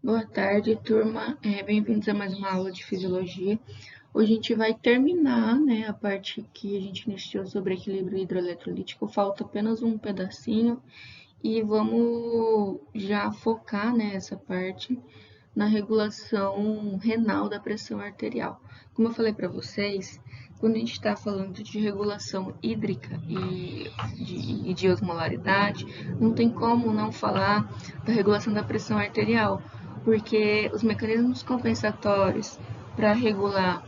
Boa tarde, turma. Bem-vindos a mais uma aula de fisiologia. Hoje a gente vai terminar, né, a parte que a gente iniciou sobre equilíbrio hidroeletrolítico. Falta apenas um pedacinho e vamos já focar nessa parte na regulação renal da pressão arterial. Como eu falei para vocês, quando a gente está falando de regulação hídrica e de osmolaridade, não tem como não falar da regulação da pressão arterial, porque os mecanismos compensatórios para regular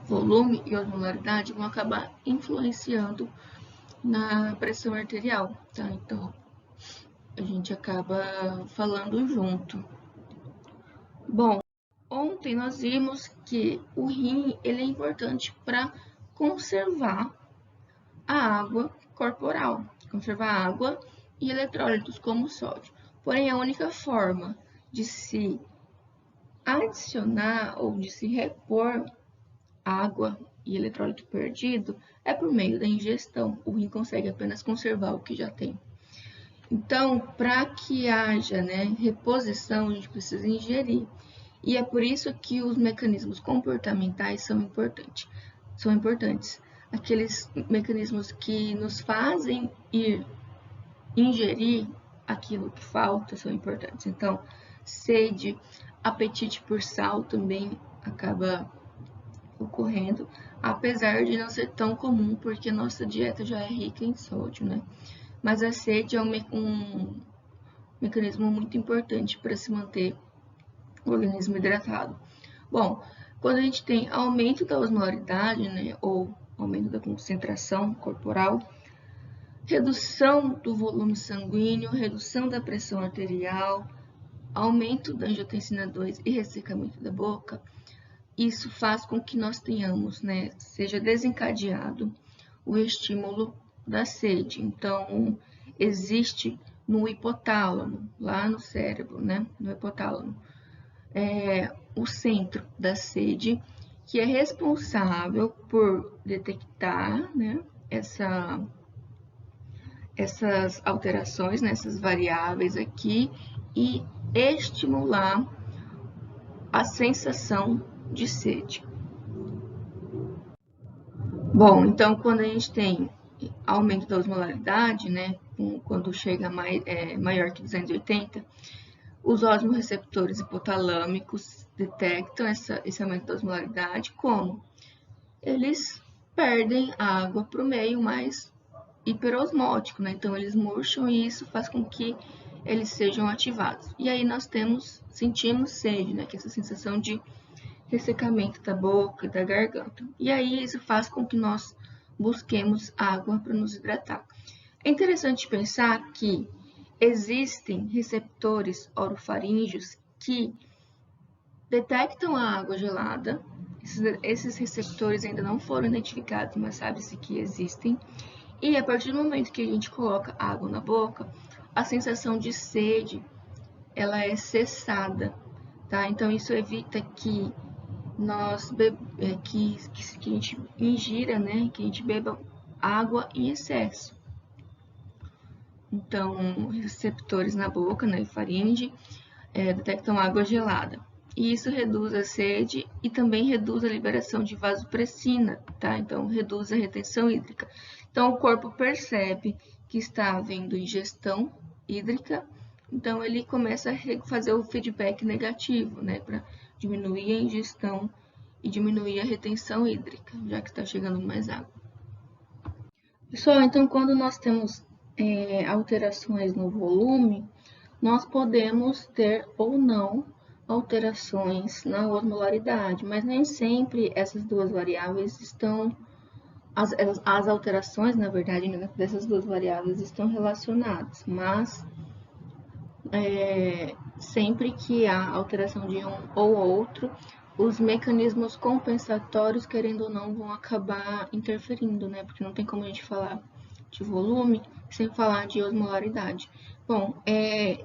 volume e osmolaridade vão acabar influenciando na pressão arterial, tá? Então, a gente acaba falando junto. Bom, ontem nós vimos que o rim ele é importante para conservar a água corporal, conservar água e eletrólitos como sódio. Porém, a única forma de se adicionar ou de se repor água e eletrólito perdido é por meio da ingestão. O rim consegue apenas conservar o que já tem. Então, para que haja, reposição, a gente precisa ingerir. E é por isso que os mecanismos comportamentais são importantes. Aqueles mecanismos que nos fazem ir ingerir aquilo que falta são importantes. Então, sede, apetite por sal também acaba ocorrendo, apesar de não ser tão comum, porque nossa dieta já é rica em sódio, né? Mas a sede é um mecanismo muito importante para se manter o organismo hidratado. Bom, quando a gente tem aumento da osmolaridade, né, ou aumento da concentração corporal, redução do volume sanguíneo, redução da pressão arterial, aumento da angiotensina 2 e ressecamento da boca, isso faz com que nós tenhamos, seja desencadeado o estímulo da sede. Então, existe no hipotálamo, lá no cérebro, no hipotálamo, o centro da sede, que é responsável por detectar, essas alterações, essas variáveis aqui, e estimular a sensação de sede. Bom, então quando a gente tem aumento da osmolaridade, quando chega maior que 280, os osmorreceptores hipotalâmicos detectam esse aumento da osmolaridade como? Eles perdem água para o meio mais hiperosmótico, então eles murcham e isso faz com que eles sejam ativados. E aí nós sentimos sede, que é essa sensação de ressecamento da boca e da garganta. E aí isso faz com que nós busquemos água para nos hidratar. É interessante pensar que existem receptores orofaríngeos que detectam a água gelada. Esses receptores ainda não foram identificados, mas sabe-se que existem. E a partir do momento que a gente coloca água na boca, a sensação de sede ela é cessada, tá? Então isso evita que que a gente ingira, que a gente beba água em excesso. Então, receptores na boca, na faringe, detectam água gelada. E isso reduz a sede e também reduz a liberação de vasopressina, tá? Então, reduz a retenção hídrica. Então, o corpo percebe que está havendo ingestão hídrica, então ele começa a fazer o feedback negativo, para diminuir a ingestão e diminuir a retenção hídrica, já que está chegando mais água. Pessoal, então quando nós temos alterações no volume, nós podemos ter ou não alterações na osmolaridade, mas nem sempre essas duas variáveis estão, as alterações, na verdade, dessas duas variáveis estão relacionadas, mas sempre que há alteração de um ou outro, os mecanismos compensatórios, querendo ou não, vão acabar interferindo, porque não tem como a gente falar de volume sem falar de osmolaridade. Bom,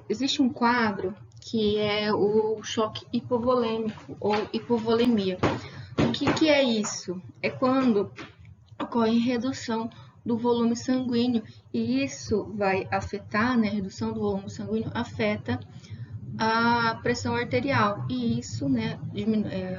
existe um quadro que é o choque hipovolêmico ou hipovolemia. O que é isso? É quando ocorre redução do volume sanguíneo e isso vai afetar, a redução do volume sanguíneo afeta a pressão arterial. E isso, né,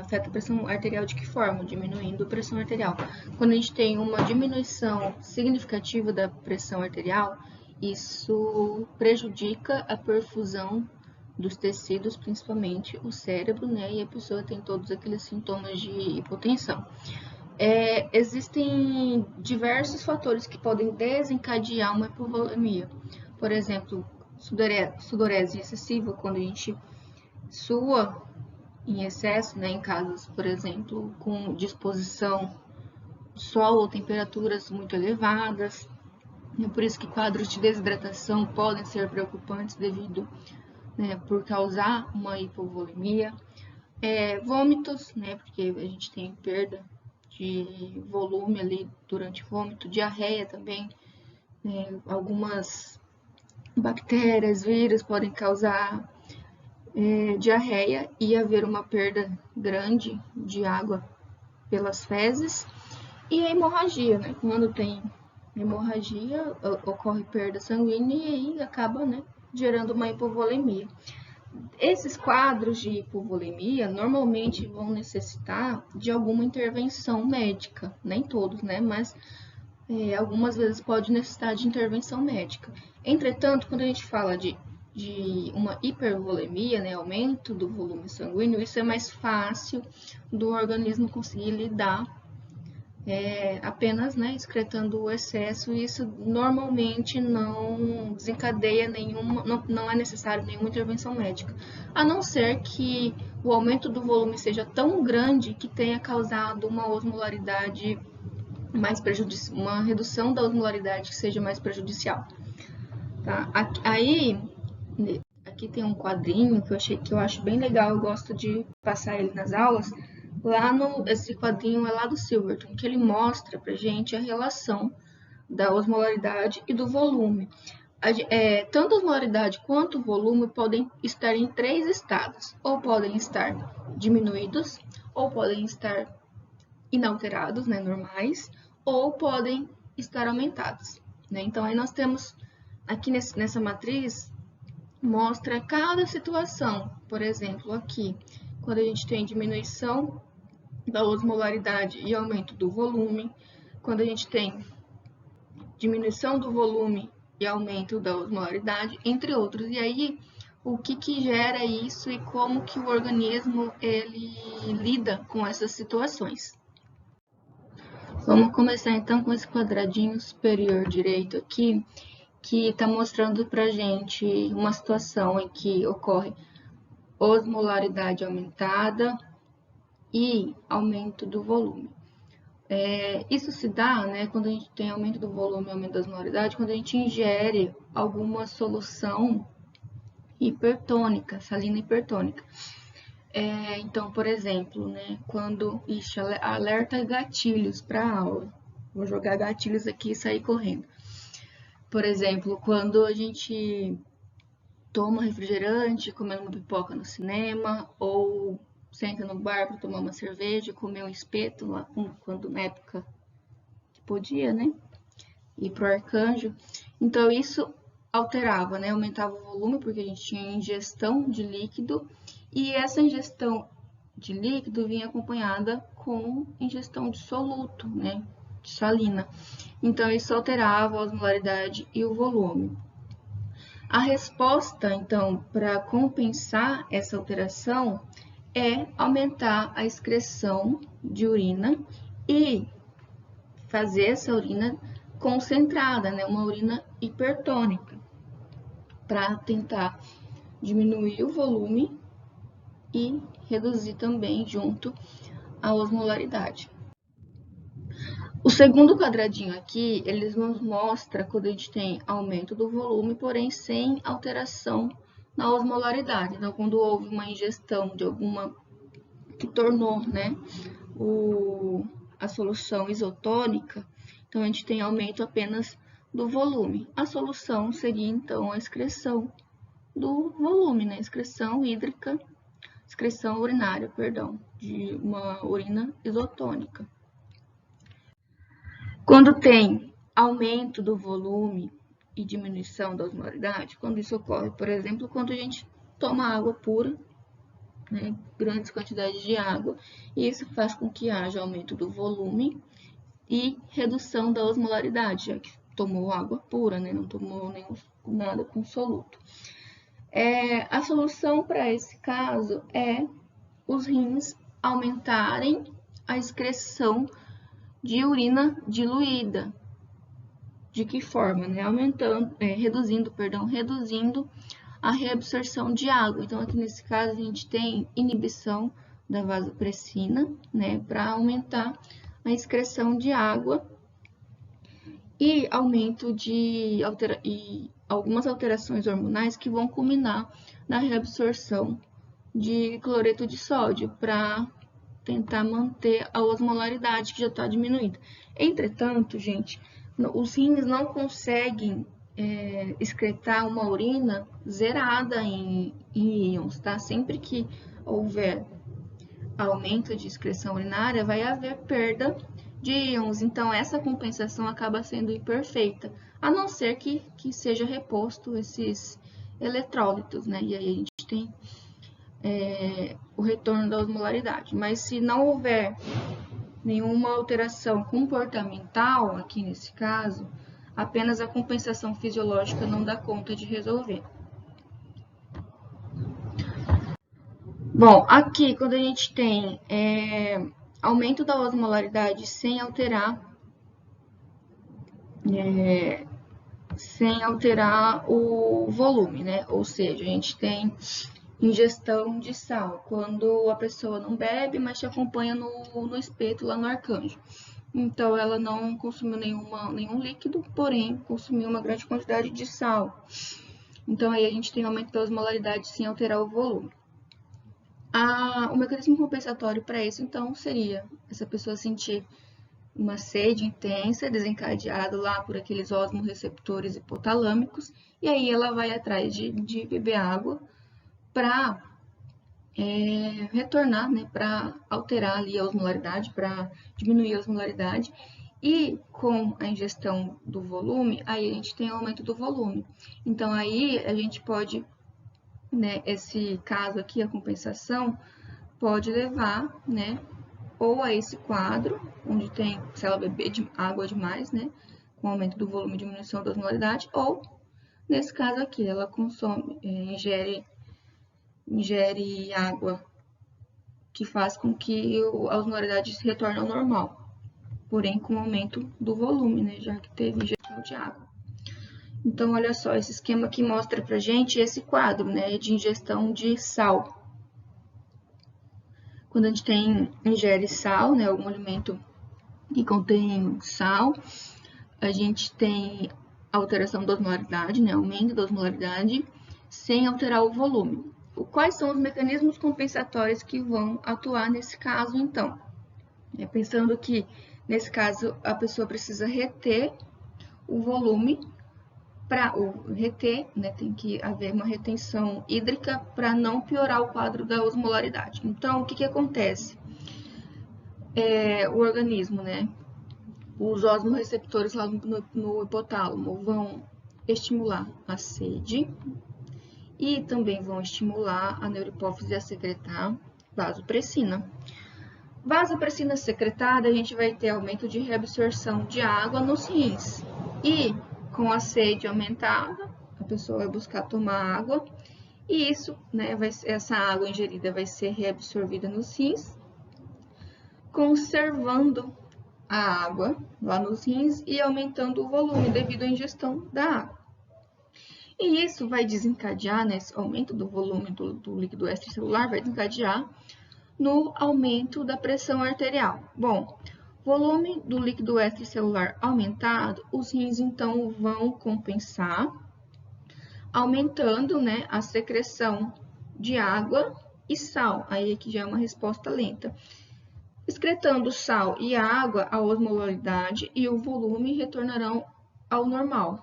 afeta a pressão arterial de que forma? Diminuindo a pressão arterial. Quando a gente tem uma diminuição significativa da pressão arterial, isso prejudica a perfusão dos tecidos, principalmente o cérebro, né, e a pessoa tem todos aqueles sintomas de hipotensão. Existem diversos fatores que podem desencadear uma hipovolemia. Por exemplo, sudorese excessiva, quando a gente sua em excesso, né, em casos, por exemplo, com disposição sol ou temperaturas muito elevadas. É por isso que quadros de desidratação podem ser preocupantes devido, né, por causar uma hipovolemia. Vômitos, né, porque a gente tem perda de volume ali durante o vômito, diarreia também, né, algumas bactérias, vírus podem causar diarreia e haver uma perda grande de água pelas fezes. E a hemorragia, né? Quando tem hemorragia, ocorre perda sanguínea e aí acaba, né, gerando uma hipovolemia. Esses quadros de hipovolemia normalmente vão necessitar de alguma intervenção médica, nem todos, né? Mas algumas vezes pode necessitar de intervenção médica. Entretanto, quando a gente fala de uma hipervolemia, né, aumento do volume sanguíneo, isso é mais fácil do organismo conseguir lidar apenas, né, excretando o excesso, e isso normalmente não desencadeia nenhuma, não é necessário nenhuma intervenção médica, a não ser que o aumento do volume seja tão grande que tenha causado uma osmolaridade mais prejudicial, uma redução da osmolaridade que seja mais prejudicial. Tá? Aqui tem um quadrinho que eu acho bem legal, eu gosto de passar ele nas aulas. Esse quadrinho é lá do Silverton, que ele mostra pra gente a relação da osmolaridade e do volume. Tanto a osmolaridade quanto o volume podem estar em 3 estados, ou podem estar diminuídos, ou podem estar inalterados, né, normais, ou podem estar aumentados. Né? Então, aí nós temos, aqui nessa matriz, mostra cada situação. Por exemplo, aqui, quando a gente tem diminuição da osmolaridade e aumento do volume, quando a gente tem diminuição do volume e aumento da osmolaridade, entre outros. E aí, o que gera isso e como que o organismo ele lida com essas situações. Vamos começar então com esse quadradinho superior direito aqui, que está mostrando para gente uma situação em que ocorre osmolaridade aumentada e aumento do volume. Isso se dá, né, quando a gente tem aumento do volume e aumento da osmolaridade, quando a gente ingere alguma solução hipertônica, salina hipertônica. Então, por exemplo, né, quando... alerta gatilhos para a aula. Vou jogar gatilhos aqui e sair correndo. Por exemplo, quando a gente toma refrigerante, comendo uma pipoca no cinema, ou senta no bar para tomar uma cerveja, comer um espeto, lá, quando na época que podia, né? Ir pro Arcanjo. Então, isso alterava, né? Aumentava o volume, porque a gente tinha ingestão de líquido, e essa ingestão de líquido vinha acompanhada com ingestão de soluto, né? De salina. Então, isso alterava a osmolaridade e o volume. A resposta, então, para compensar essa alteração é aumentar a excreção de urina e fazer essa urina concentrada, né? Uma urina hipertônica, para tentar diminuir o volume e reduzir também junto a osmolaridade. O segundo quadradinho aqui, ele nos mostra quando a gente tem aumento do volume, porém sem alteração na osmolaridade. Então, quando houve uma ingestão de alguma que tornou, né, a solução isotônica, então a gente tem aumento apenas do volume. A solução seria, então, a excreção do volume, né, excreção urinária, perdão, de uma urina isotônica. Quando tem aumento do volume e diminuição da osmolaridade, quando isso ocorre, por exemplo, quando a gente toma água pura, né, grandes quantidades de água, e isso faz com que haja aumento do volume e redução da osmolaridade, já que tomou água pura, né, não tomou nada com soluto. A solução para esse caso é os rins aumentarem a excreção de urina diluída. De que forma? Né? Reduzindo a reabsorção de água. Então, aqui nesse caso, a gente tem inibição da vasopressina, né, para aumentar a excreção de água e aumento de algumas alterações hormonais que vão culminar na reabsorção de cloreto de sódio para tentar manter a osmolaridade que já está diminuída. Entretanto, gente, os rins não conseguem excretar uma urina zerada em íons, tá? Sempre que houver aumento de excreção urinária, vai haver perda de íons. Então, essa compensação acaba sendo imperfeita, a não ser que seja reposto esses eletrólitos, né? E aí a gente tem o retorno da osmolaridade. Mas se não houver nenhuma alteração comportamental, aqui nesse caso, apenas a compensação fisiológica não dá conta de resolver. Bom, aqui quando a gente tem aumento da osmolaridade sem alterar o volume, né? Ou seja, a gente tem ingestão de sal, quando a pessoa não bebe, mas te acompanha no espeto lá no Arcanjo. Então, ela não consumiu nenhum líquido, porém, consumiu uma grande quantidade de sal. Então, aí a gente tem aumento da osmolaridade sem alterar o volume. O mecanismo compensatório para isso, então, seria essa pessoa sentir uma sede intensa, desencadeada lá por aqueles osmorreceptores hipotalâmicos, e aí ela vai atrás de beber água para retornar, né, para alterar ali a osmolaridade, para diminuir a osmolaridade. E com a ingestão do volume, aí a gente tem aumento do volume. Então, aí a gente pode, né, esse caso aqui, a compensação, pode levar, né, ou a esse quadro, onde tem, se ela beber água demais, né, com aumento do volume e diminuição da osmolaridade, ou, nesse caso aqui, ela ingere água, que faz com que a osmolaridade se retorne ao normal, porém com aumento do volume, né, já que teve ingestão de água. Então, olha só, esse esquema aqui mostra pra gente esse quadro, né, de ingestão de sal. Quando a gente ingere sal, né, algum alimento que contém sal, a gente tem alteração da osmolaridade, né, aumento da osmolaridade, sem alterar o volume. Quais são os mecanismos compensatórios que vão atuar nesse caso, então? Pensando que, nesse caso, a pessoa precisa reter o volume, né, tem que haver uma retenção hídrica para não piorar o quadro da osmolaridade. Então, o que acontece? O organismo, né, os osmorreceptores lá no hipotálamo vão estimular a sede e também vão estimular a neurohipófise a secretar vasopressina. Vasopressina secretada, a gente vai ter aumento de reabsorção de água nos rins. E com a sede aumentada, a pessoa vai buscar tomar água. E isso, né, essa água ingerida vai ser reabsorvida nos rins, conservando a água lá nos rins e aumentando o volume devido à ingestão da água. E isso vai desencadear, né, esse aumento do volume do líquido extracelular vai desencadear no aumento da pressão arterial. Bom, volume do líquido extracelular aumentado, os rins então vão compensar, aumentando, né, a secreção de água e sal. Aí aqui já é uma resposta lenta. Excretando sal e água, a osmolaridade e o volume retornarão ao normal.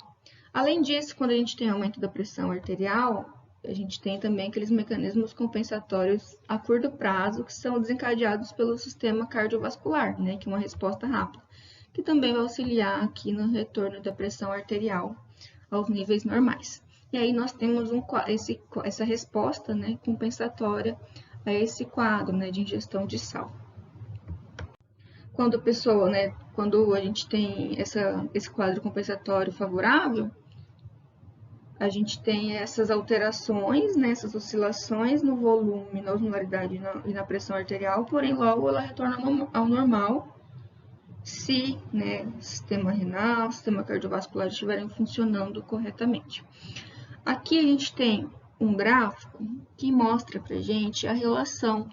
Além disso, quando a gente tem aumento da pressão arterial, a gente tem também aqueles mecanismos compensatórios a curto prazo que são desencadeados pelo sistema cardiovascular, né, que é uma resposta rápida, que também vai auxiliar aqui no retorno da pressão arterial aos níveis normais. E aí nós temos essa resposta, né, compensatória a esse quadro, né, de ingestão de sal. Quando a pessoa, né, quando a gente tem esse quadro compensatório favorável, a gente tem essas alterações, né, essas oscilações no volume, na osmolaridade e na pressão arterial, porém logo ela retorna ao normal se, né, sistema renal, sistema cardiovascular estiverem funcionando corretamente. Aqui a gente tem um gráfico que mostra pra gente a relação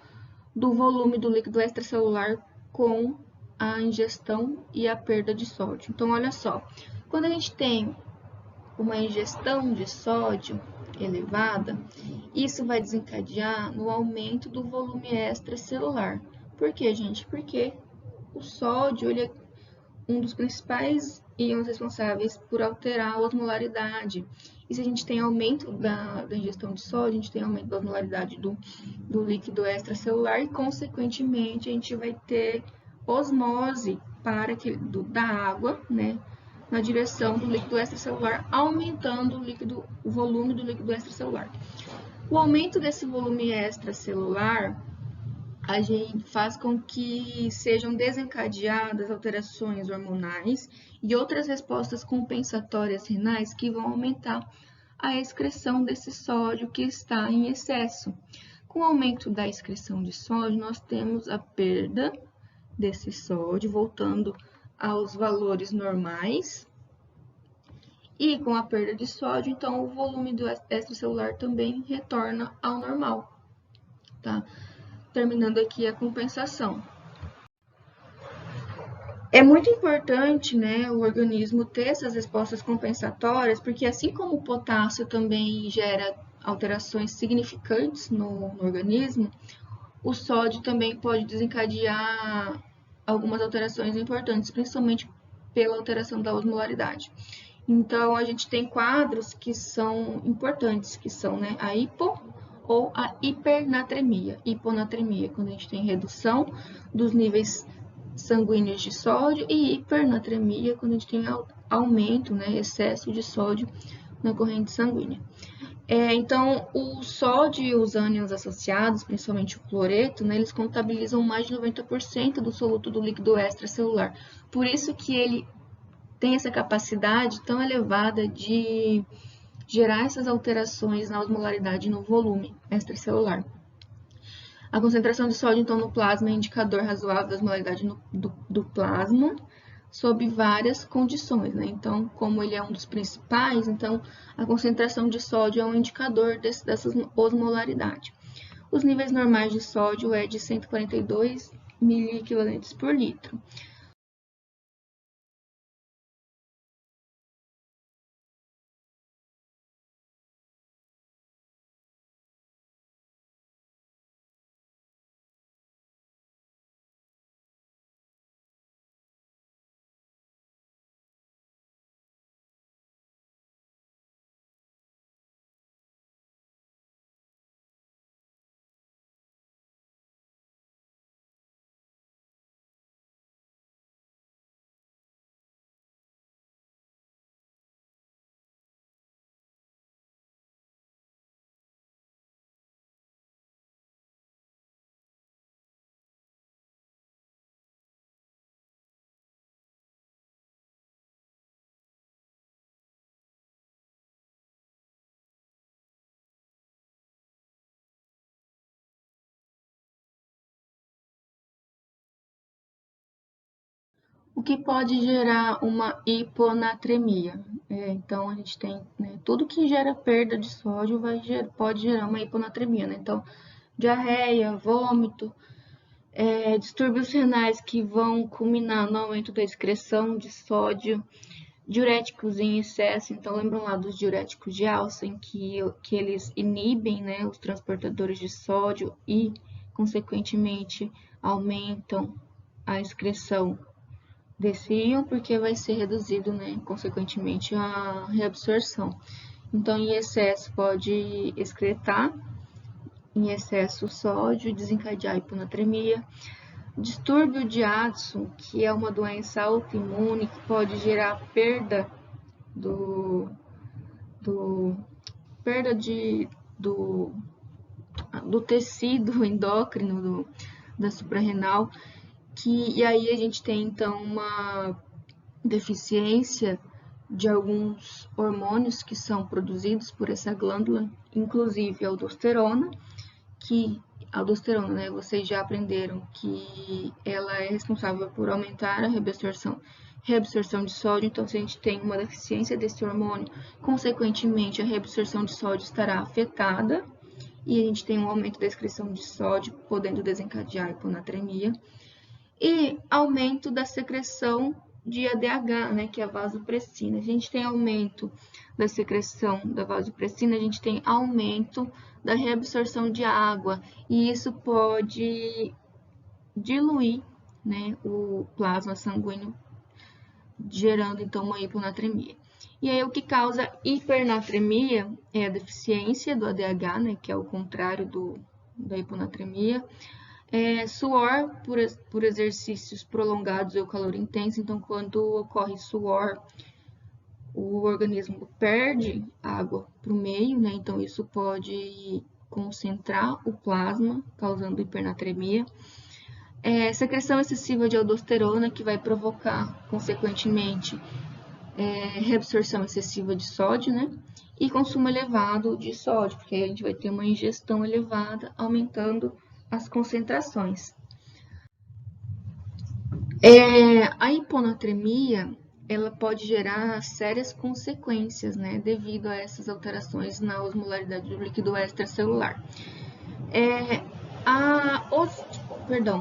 do volume do líquido extracelular com a ingestão e a perda de sódio. Então, olha só, quando a gente tem uma ingestão de sódio elevada, isso vai desencadear no aumento do volume extracelular. Por quê, gente? Porque o sódio ele é um dos principais íons responsáveis por alterar a osmolaridade. E se a gente tem aumento da ingestão de sódio, a gente tem aumento da osmolaridade do líquido extracelular e, consequentemente, a gente vai ter osmose da água, né, na direção do líquido extracelular, aumentando o volume do líquido extracelular. O aumento desse volume extracelular a gente faz com que sejam desencadeadas alterações hormonais e outras respostas compensatórias renais que vão aumentar a excreção desse sódio que está em excesso. Com o aumento da excreção de sódio, nós temos a perda desse sódio, voltando aos valores normais. E com a perda de sódio, então, o volume do extracelular também retorna ao normal, tá? Terminando aqui a compensação. É muito importante, né, o organismo ter essas respostas compensatórias, porque assim como o potássio também gera alterações significantes no organismo, o sódio também pode desencadear algumas alterações importantes, principalmente pela alteração da osmolaridade. Então, a gente tem quadros que são importantes, que são, né, a hipo ou a hipernatremia. Hiponatremia, quando a gente tem redução dos níveis sanguíneos de sódio, e hipernatremia, quando a gente tem aumento, né, excesso de sódio na corrente sanguínea. Então, o sódio e os ânions associados, principalmente o cloreto, né, eles contabilizam mais de 90% do soluto do líquido extracelular. Por isso que ele tem essa capacidade tão elevada de gerar essas alterações na osmolaridade e no volume extracelular. A concentração de sódio, então, no plasma é indicador razoável da osmolaridade do plasma, sob várias condições, né? Então, como ele é um dos principais, então a concentração de sódio é um indicador dessa osmolaridade. Os níveis normais de sódio é de 142 miliequivalentes por litro. O que pode gerar uma hiponatremia? Então, a gente tem, né, tudo que gera perda de sódio pode gerar uma hiponatremia, né? Então, diarreia, vômito, distúrbios renais que vão culminar no aumento da excreção de sódio, diuréticos em excesso. Então, lembram lá dos diuréticos de Alsen, que eles inibem, né, os transportadores de sódio e, consequentemente, aumentam a excreção desse íon, porque vai ser reduzido, né, consequentemente, a reabsorção. Então, em excesso pode excretar, em excesso sódio e desencadear hiponatremia. Distúrbio de Addison, que é uma doença autoimune que pode gerar perda do perda do tecido endócrino da suprarrenal, e aí a gente tem então uma deficiência de alguns hormônios que são produzidos por essa glândula, inclusive a aldosterona, né, vocês já aprenderam que ela é responsável por aumentar a reabsorção de sódio. Então, se a gente tem uma deficiência desse hormônio, consequentemente, a reabsorção de sódio estará afetada e a gente tem um aumento da excreção de sódio, podendo desencadear a hiponatremia, e aumento da secreção de ADH, né, que é a vasopressina. A gente tem aumento da secreção da vasopressina, a gente tem aumento da reabsorção de água, e isso pode diluir, né, o plasma sanguíneo, gerando então uma hiponatremia. E aí o que causa hipernatremia é a deficiência do ADH, né, que é o contrário da hiponatremia. Suor por exercícios prolongados ou calor intenso. Então, quando ocorre suor, o organismo perde água para o meio, né? Então, isso pode concentrar o plasma, causando hipernatremia. Secreção excessiva de aldosterona, que vai provocar, consequentemente, reabsorção excessiva de sódio, né? E consumo elevado de sódio, porque aí a gente vai ter uma ingestão elevada, aumentando as concentrações. A hiponatremia, ela pode gerar sérias consequências, né, devido a essas alterações na osmolaridade do líquido extracelular.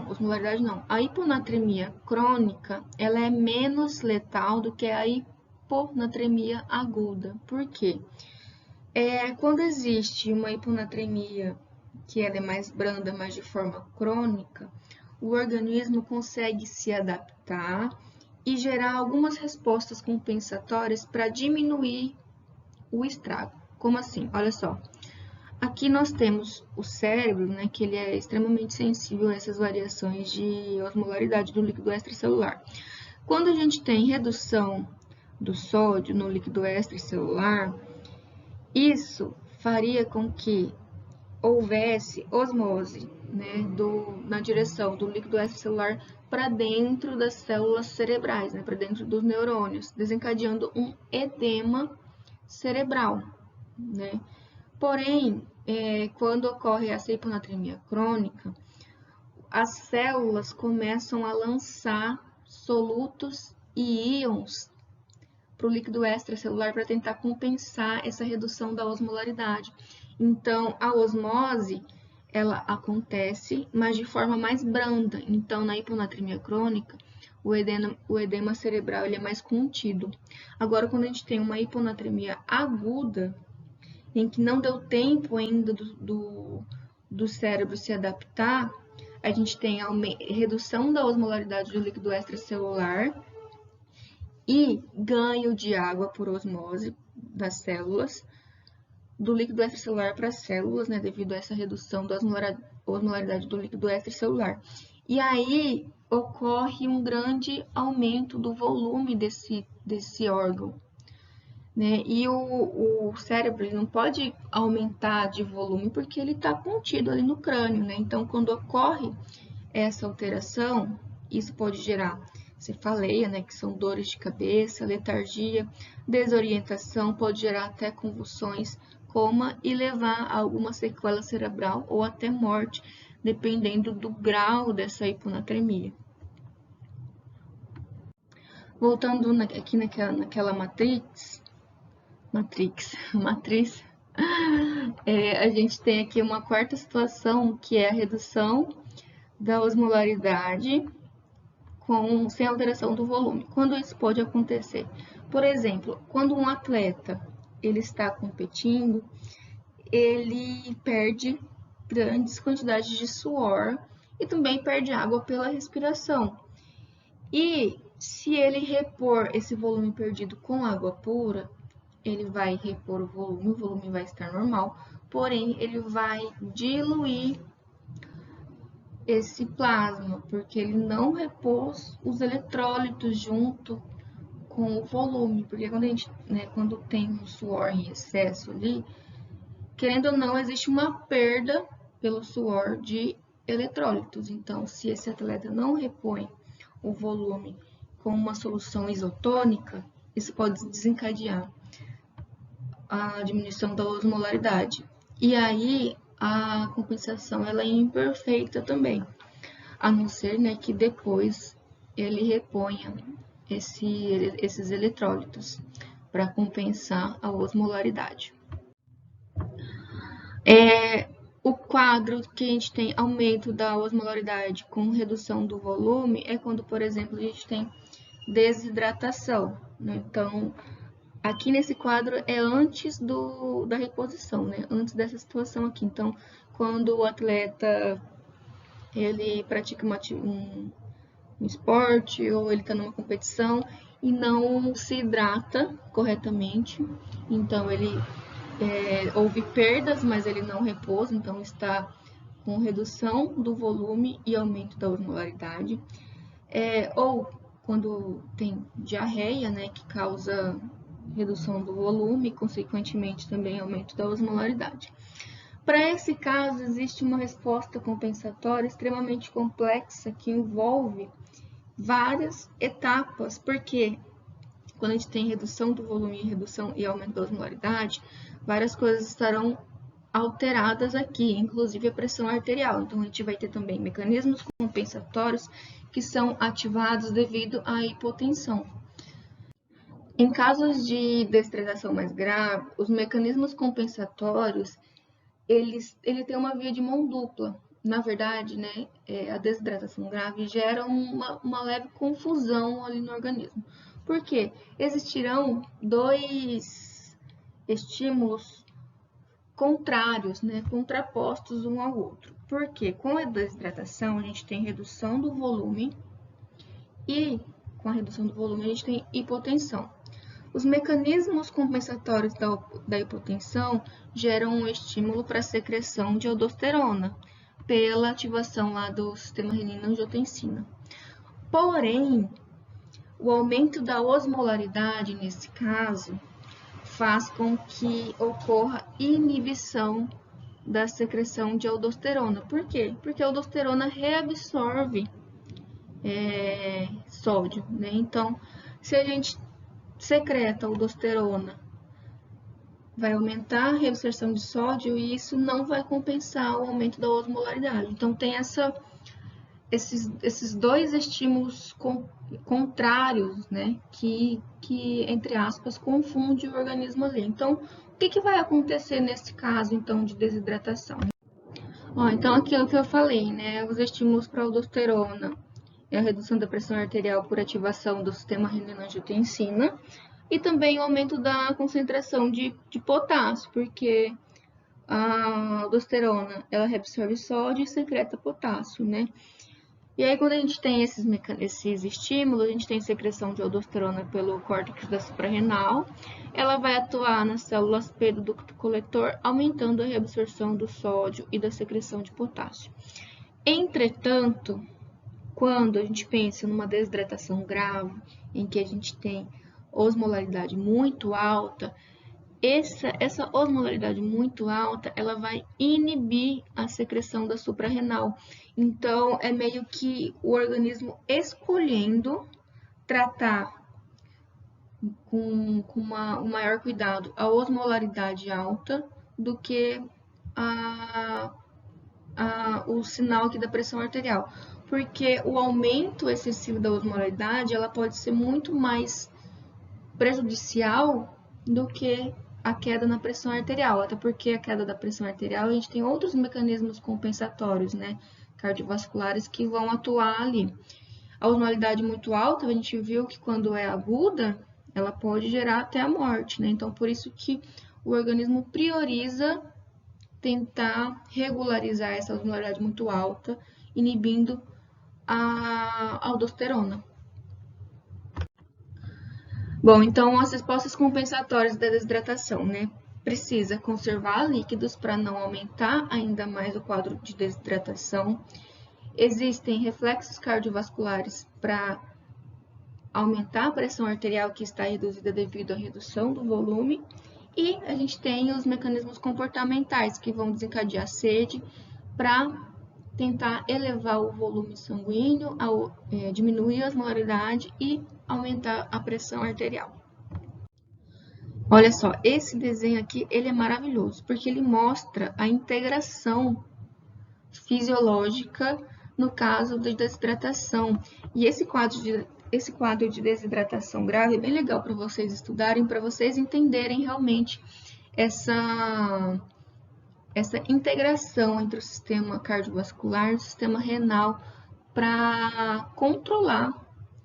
Osmolaridade não. A hiponatremia crônica, ela é menos letal do que a hiponatremia aguda. Por quê? Quando existe uma hiponatremia que ela é mais branda, mas de forma crônica, o organismo consegue se adaptar e gerar algumas respostas compensatórias para diminuir o estrago. Como assim? Olha só. Aqui nós temos o cérebro, né, que ele é extremamente sensível a essas variações de osmolaridade do líquido extracelular. Quando a gente tem redução do sódio no líquido extracelular, isso faria com que houvesse osmose, né, na direção do líquido extracelular para dentro das células cerebrais, né, para dentro dos neurônios, desencadeando um edema cerebral, né? Porém, quando ocorre essa hiponatremia crônica, as células começam a lançar solutos e íons para o líquido extracelular para tentar compensar essa redução da osmolaridade. Então, a osmose, ela acontece, mas de forma mais branda. Então, na hiponatremia crônica, o edema cerebral ele é mais contido. Agora, quando a gente tem uma hiponatremia aguda, em que não deu tempo ainda do cérebro se adaptar, a gente tem a redução da osmolaridade do líquido extracelular e ganho de água por osmose das células, do líquido extracelular para as células, né, devido a essa redução da osmolaridade do líquido extracelular. E aí ocorre um grande aumento do volume desse órgão, né? E o cérebro ele não pode aumentar de volume porque ele está contido ali no crânio, né? Então, quando ocorre essa alteração, isso pode gerar cefaleia, né? Que são dores de cabeça, letargia, desorientação, pode gerar até convulsões, coma e levar a alguma sequela cerebral ou até morte, dependendo do grau dessa hiponatremia. Voltando aqui naquela matriz, a gente tem aqui uma quarta situação, que é a redução da osmolaridade sem alteração do volume. Quando isso pode acontecer? Por exemplo, quando um atleta ele está competindo, ele perde grandes quantidades de suor e também perde água pela respiração. E se ele repor esse volume perdido com água pura, ele vai repor o volume vai estar normal, porém ele vai diluir esse plasma, porque ele não repôs os eletrólitos junto com o volume, porque quando a gente, né, quando tem um suor em excesso ali, querendo ou não, existe uma perda pelo suor de eletrólitos. Então, se esse atleta não repõe o volume com uma solução isotônica, isso pode desencadear a diminuição da osmolaridade. E aí, a compensação ela é imperfeita também, a não ser, né, que depois ele reponha esses eletrólitos para compensar a osmolaridade. O quadro que a gente tem aumento da osmolaridade com redução do volume é quando, por exemplo, a gente tem desidratação, né? Então, aqui nesse quadro é antes da reposição, né? Antes dessa situação aqui. Então, quando o atleta ele pratica um esporte ou ele está numa competição e não se hidrata corretamente, então houve perdas, mas ele não repousa, então está com redução do volume e aumento da osmolaridade. Ou quando tem diarreia, né, que causa redução do volume e, consequentemente, também aumento da osmolaridade. Para esse caso, existe uma resposta compensatória extremamente complexa que envolve várias etapas, porque quando a gente tem redução do volume, redução e aumento da osmolaridade, várias coisas estarão alteradas aqui, inclusive a pressão arterial. Então, a gente vai ter também mecanismos compensatórios que são ativados devido à hipotensão. Em casos de desidratação mais grave, os mecanismos compensatórios, ele tem uma via de mão dupla. Na verdade, né, a desidratação grave gera uma leve confusão ali no organismo. Por quê? Existirão dois estímulos contrários, né, contrapostos um ao outro. Porque com a desidratação a gente tem redução do volume e com a redução do volume a gente tem hipotensão. Os mecanismos compensatórios da hipotensão geram um estímulo para a secreção de aldosterona pela ativação lá do sistema renina-angiotensina. Porém, o aumento da osmolaridade nesse caso faz com que ocorra inibição da secreção de aldosterona. Por quê? Porque a aldosterona reabsorve sódio, né? Então, se a gente secreta aldosterona, vai aumentar a reabsorção de sódio e isso não vai compensar o aumento da osmolaridade. Então, tem esses dois estímulos contrários, né, que, entre aspas, confunde o organismo ali. Então, o que vai acontecer nesse caso, então, de desidratação? Então, aqui é o que eu falei, né, os estímulos para aldosterona é a redução da pressão arterial por ativação do sistema renina-angiotensina e também o aumento da concentração de potássio, porque a aldosterona, ela reabsorve sódio e secreta potássio, né? E aí, quando a gente tem esses estímulos, a gente tem secreção de aldosterona pelo córtex da suprarrenal, ela vai atuar nas células P do ducto coletor, aumentando a reabsorção do sódio e da secreção de potássio. Entretanto, quando a gente pensa numa desidratação grave, em que a gente tem osmolaridade muito alta, essa osmolaridade muito alta, ela vai inibir a secreção da suprarrenal. Então, é meio que o organismo escolhendo tratar com um maior cuidado a osmolaridade alta do que o sinal aqui da pressão arterial. Porque o aumento excessivo da osmolaridade, ela pode ser muito mais prejudicial do que a queda na pressão arterial, até porque a queda da pressão arterial, a gente tem outros mecanismos compensatórios, né, cardiovasculares que vão atuar ali. A osmolaridade muito alta, a gente viu que quando é aguda, ela pode gerar até a morte, né, então por isso que o organismo prioriza tentar regularizar essa osmolaridade muito alta, inibindo a aldosterona. Bom, então as respostas compensatórias da desidratação, né? Precisa conservar líquidos para não aumentar ainda mais o quadro de desidratação. Existem reflexos cardiovasculares para aumentar a pressão arterial que está reduzida devido à redução do volume. E a gente tem os mecanismos comportamentais que vão desencadear sede para tentar elevar o volume sanguíneo, diminuir a osmolaridade e aumentar a pressão arterial. Olha só, esse desenho aqui, ele é maravilhoso, porque ele mostra a integração fisiológica no caso de desidratação. E esse quadro de desidratação grave é bem legal para vocês estudarem, para vocês entenderem realmente essa integração entre o sistema cardiovascular e o sistema renal para controlar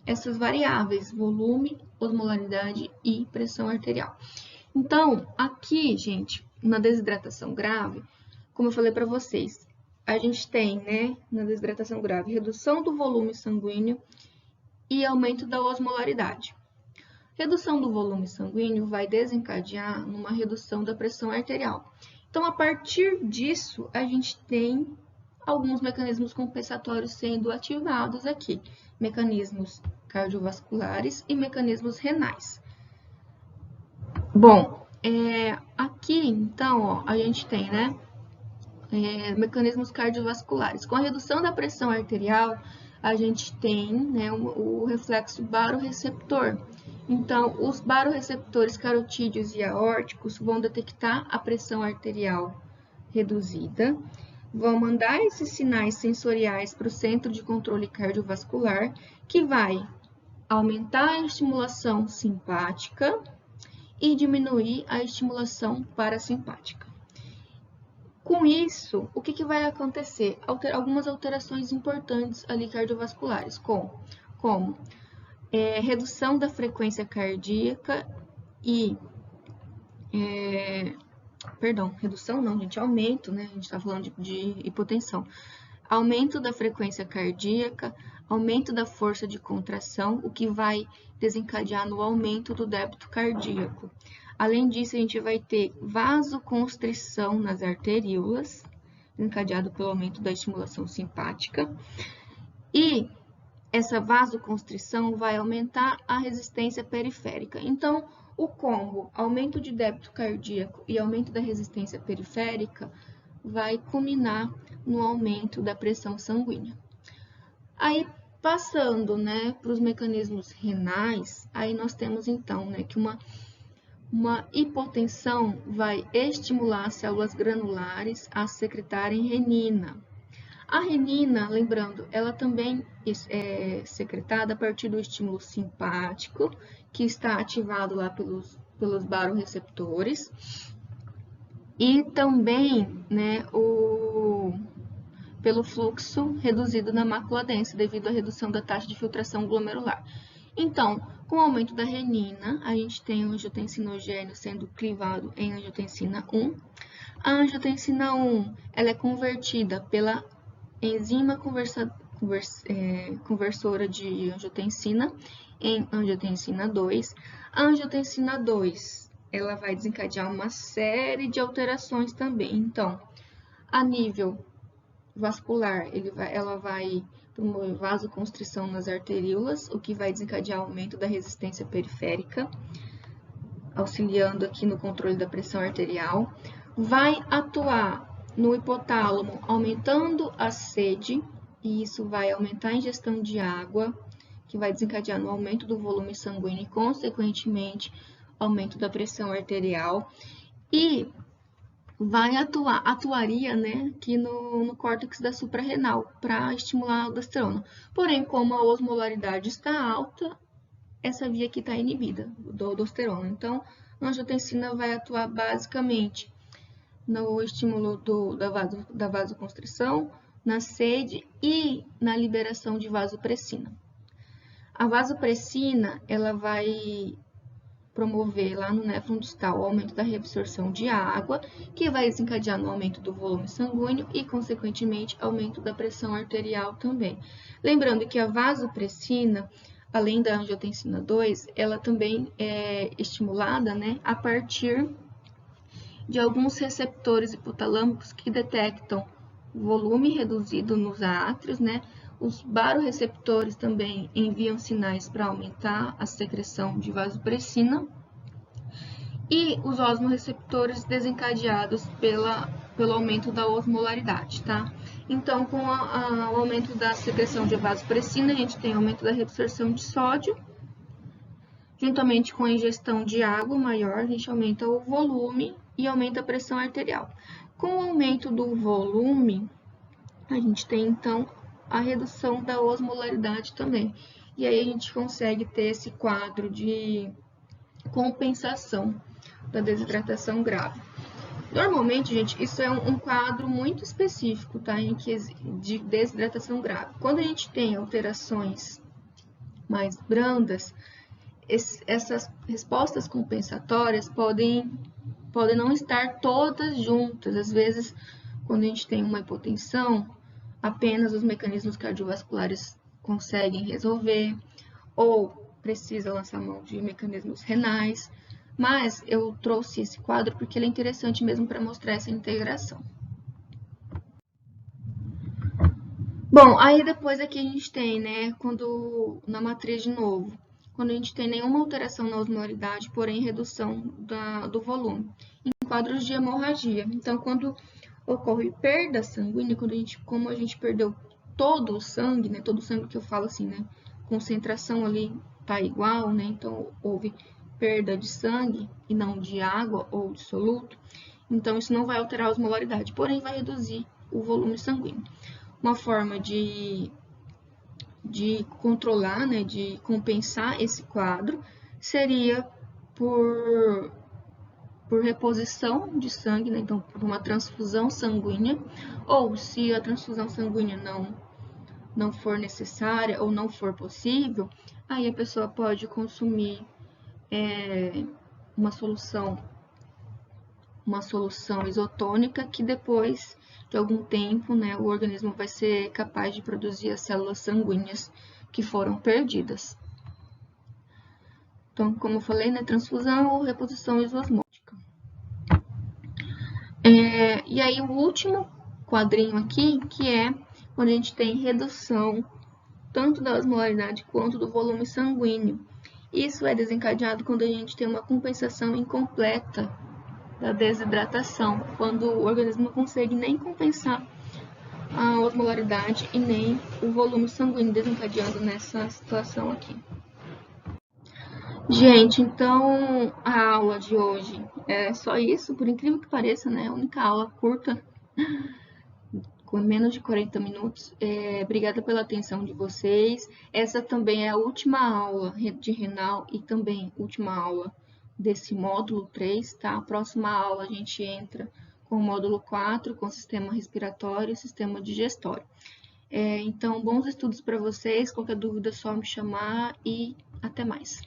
essas variáveis, volume, osmolaridade e pressão arterial. Então, aqui, gente, na desidratação grave, como eu falei para vocês, a gente tem, né, na desidratação grave, redução do volume sanguíneo e aumento da osmolaridade. Redução do volume sanguíneo vai desencadear numa redução da pressão arterial. Então, a partir disso, a gente tem alguns mecanismos compensatórios sendo ativados aqui. Mecanismos cardiovasculares e mecanismos renais. Bom, aqui, então, ó, a gente tem, né, mecanismos cardiovasculares. Com a redução da pressão arterial, a gente tem, né, o reflexo barorreceptor. Então, os barorreceptores carotídeos e aórticos vão detectar a pressão arterial reduzida, vão mandar esses sinais sensoriais para o centro de controle cardiovascular, que vai aumentar a estimulação simpática e diminuir a estimulação parasimpática. Com isso, o que vai acontecer? Algumas alterações importantes ali cardiovasculares, como redução da frequência cardíaca e... redução não, gente, aumento, né? A gente está falando de hipotensão. Aumento da frequência cardíaca, aumento da força de contração, o que vai desencadear no aumento do débito cardíaco. Além disso, a gente vai ter vasoconstrição nas arteríolas, desencadeado pelo aumento da estimulação simpática. E essa vasoconstrição vai aumentar a resistência periférica. Então, o combo aumento de débito cardíaco e aumento da resistência periférica vai culminar no aumento da pressão sanguínea. Aí, passando, né, para os mecanismos renais, aí nós temos então, né, que uma hipotensão vai estimular as células granulares a secretarem renina. A renina, lembrando, ela também é secretada a partir do estímulo simpático, que está ativado lá pelos barorreceptores, e também, né, pelo fluxo reduzido na mácula densa, devido à redução da taxa de filtração glomerular. Então, com o aumento da renina, a gente tem o angiotensinogênio sendo clivado em angiotensina 1. A angiotensina 1 ela é convertida pela enzima conversora de angiotensina em angiotensina 2. A angiotensina 2 ela vai desencadear uma série de alterações também. Então, a nível vascular, ela vai promover vasoconstrição nas arteríolas, o que vai desencadear aumento da resistência periférica, auxiliando aqui no controle da pressão arterial. Vai atuar no hipotálamo, aumentando a sede, e isso vai aumentar a ingestão de água, que vai desencadear no aumento do volume sanguíneo e, consequentemente, aumento da pressão arterial. E atuaria, né, aqui no córtex da suprarrenal para estimular a aldosterona. Porém, como a osmolaridade está alta, essa via aqui está inibida da aldosterona. Então, a angiotensina vai atuar basicamente no estímulo da vasoconstrição, na sede e na liberação de vasopressina. A vasopressina, ela vai promover lá no néfron distal o aumento da reabsorção de água, que vai desencadear no aumento do volume sanguíneo e, consequentemente, aumento da pressão arterial também. Lembrando que a vasopressina, além da angiotensina 2, ela também é estimulada, né, a partir de alguns receptores hipotalâmicos que detectam volume reduzido nos átrios, né? Os barorreceptores também enviam sinais para aumentar a secreção de vasopressina. e os osmorreceptores desencadeados pelo aumento da osmolaridade, tá? Então, com o aumento da secreção de vasopressina, a gente tem aumento da reabsorção de sódio, juntamente com a ingestão de água maior, a gente aumenta o volume e aumenta a pressão arterial. Com o aumento do volume, a gente tem, então, a redução da osmolaridade também. E aí a gente consegue ter esse quadro de compensação da desidratação grave. Normalmente, gente, isso é um quadro muito específico, tá? De desidratação grave. Quando a gente tem alterações mais brandas, essas respostas compensatórias podem não estar todas juntas. Às vezes, quando a gente tem uma hipotensão, apenas os mecanismos cardiovasculares conseguem resolver, ou precisa lançar mão de mecanismos renais. Mas eu trouxe esse quadro porque ele é interessante mesmo para mostrar essa integração. Bom, aí depois aqui a gente tem, né, na matriz de novo, quando a gente tem nenhuma alteração na osmolaridade, porém redução do volume, em quadros de hemorragia. Então, quando ocorre perda sanguínea, como a gente perdeu todo o sangue, né, todo o sangue que eu falo assim, né, concentração ali tá igual, né, então houve perda de sangue e não de água ou de soluto, então isso não vai alterar a osmolaridade, porém vai reduzir o volume sanguíneo. Uma forma de controlar, né, de compensar esse quadro, seria por reposição de sangue, né, então por uma transfusão sanguínea, ou se a transfusão sanguínea não for necessária ou não for possível, aí a pessoa pode consumir uma solução isotônica que depois de algum tempo, né, o organismo vai ser capaz de produzir as células sanguíneas que foram perdidas. Então, como eu falei, né, transfusão ou reposição isosmótica. E aí o último quadrinho aqui, que é quando a gente tem redução tanto da osmolaridade quanto do volume sanguíneo. Isso é desencadeado quando a gente tem uma compensação incompleta da desidratação, quando o organismo não consegue nem compensar a osmolaridade e nem o volume sanguíneo, desencadeando nessa situação aqui. Gente, então a aula de hoje é só isso, por incrível que pareça, né? A única aula curta, com menos de 40 minutos. Obrigada pela atenção de vocês. Essa também é a última aula de renal e também última aula desse módulo 3, tá? A próxima aula a gente entra com o módulo 4, com sistema respiratório e sistema digestório. Então, bons estudos para vocês. Qualquer dúvida é só me chamar e até mais.